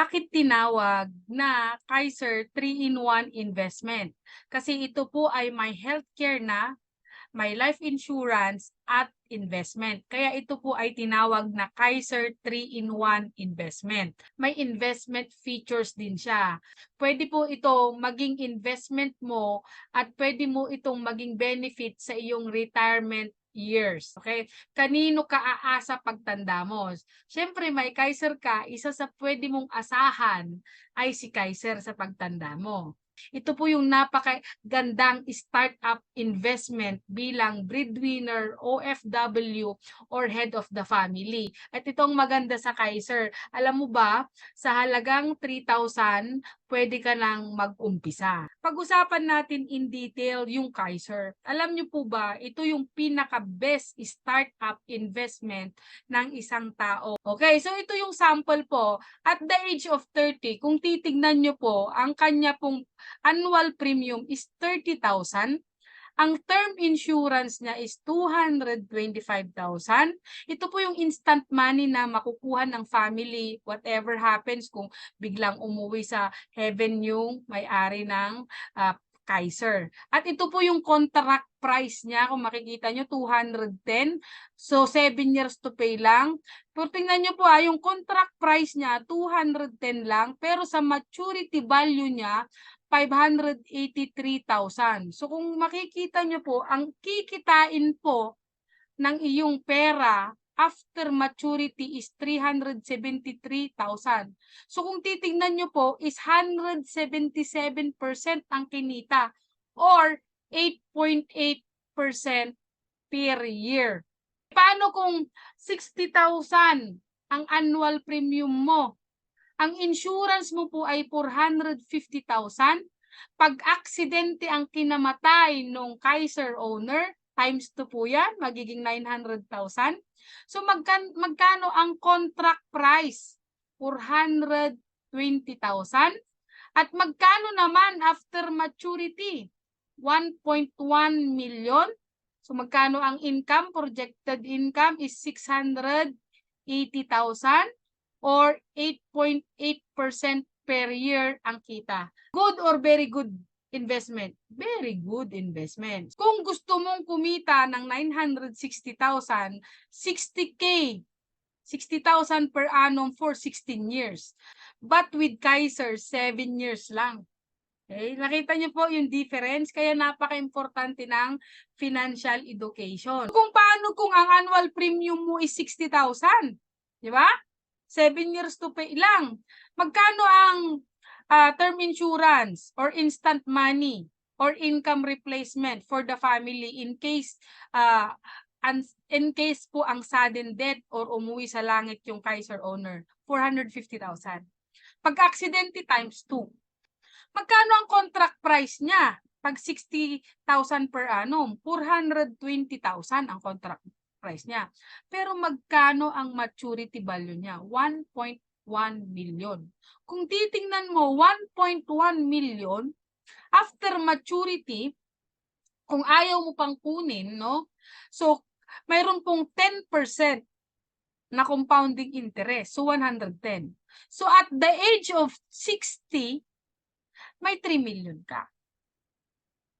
Bakit tinawag na Kaiser 3-in-1 investment? Kasi ito po ay may healthcare na, may life insurance at investment. Kaya ito po ay tinawag na Kaiser 3-in-1 investment. May investment features din siya. Pwede po ito maging investment mo at pwede mo itong maging benefit sa iyong retirement years. Okay? Kanino ka aasa pagtanda mo? Siyempre may Kaiser ka, isa sa pwede mong asahan ay si Kaiser sa pagtanda mo. Ito po yung napakagandang startup investment bilang breadwinner, OFW, or head of the family. At itong maganda sa Kaiser, alam mo ba, sa halagang 3,000, pwede ka nang mag-umpisa. Pag-usapan natin in detail yung Kaiser. Alam niyo po ba, ito yung pinaka-best startup investment ng isang tao. Okay, so ito yung sample po. At the age of 30, kung titignan nyo po, ang kanya pong annual premium is 30,000. Ang term insurance niya is 225,000. Ito po yung instant money na makukuha ng family, whatever happens kung biglang umuwi sa heaven yung may-ari ng Kaiser. At ito po yung contract price niya, kung makikita nyo, 210. So, 7 years to pay lang. Pero tingnan nyo po yung contract price niya, 210 lang. Pero sa maturity value niya, 583,000. So kung makikita nyo po, ang kikitain po ng iyong pera after maturity is 373,000. So kung titingnan nyo po is 177% ang kinita or 8.8% per year. Paano kung 60,000 ang annual premium mo? Ang insurance mo po ay 450,000. Pag aksidente ang kinamatay nung Kaiser owner, times 2 po yan, magiging 900,000. So magkano ang contract price? 420,000. At magkano naman after maturity? 1.1 million. So magkano ang income? Projected income is 680,000. Or 8.8% per year ang kita. Good or very good investment? Very good investment. Kung gusto mong kumita ng 960,000, 60K, 60,000 per annum for 16 years. But with Kaiser, 7 years lang. Okay? Nakita niyo po yung difference, kaya napaka-importante ng financial education. Kung paano kung ang annual premium mo is 60,000, di ba? 7 years to pay lang. Magkano ang term insurance or instant money or income replacement for the family in case po ang sudden death or umuwi sa langit yung Kaiser owner? 450,000. Pag aksidente times 2. Magkano ang contract price niya? Pag 60,000 per annum, 420,000 ang contract price niya. Pero magkano ang maturity value niya? 1.1 million. Kung titingnan mo, 1.1 million, after maturity, kung ayaw mo pang kunin, no? So, mayroon pong 10% na compounding interest. So, 110. So, at the age of 60, may 3 million ka.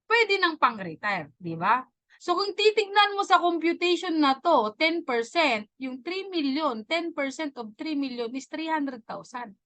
Pwede nang pang-retire, di ba? So kung titignan mo sa computation na to, 10%, yung 3 million, 10% of 3 million is 300,000.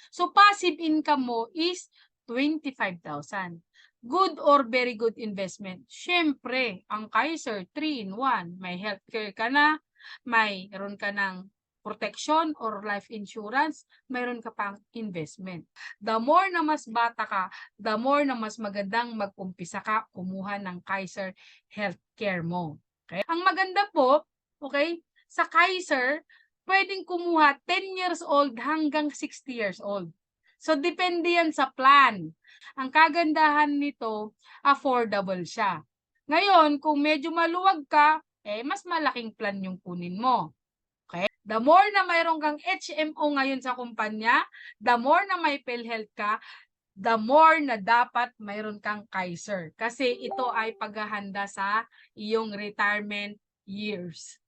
So passive income mo is 25,000. Good or very good investment? Siyempre, ang Kaiser 3-in-1, may healthcare ka na, mayroon ka ng protection or life insurance, mayroon ka pang investment. The more na mas bata ka, the more na mas magandang mag-umpisa ka kumuha ng Kaiser healthcare mo. Okay? Ang maganda po, okay, sa Kaiser, pwedeng kumuha 10 years old hanggang 60 years old. So, depende yan sa plan. Ang kagandahan nito, affordable siya. Ngayon, kung medyo maluwag ka, mas malaking plan yung kunin mo. The more na mayroon kang HMO ngayon sa kumpanya, the more na may PhilHealth ka, the more na dapat mayroon kang Kaiser. Kasi ito ay paghahanda sa iyong retirement years.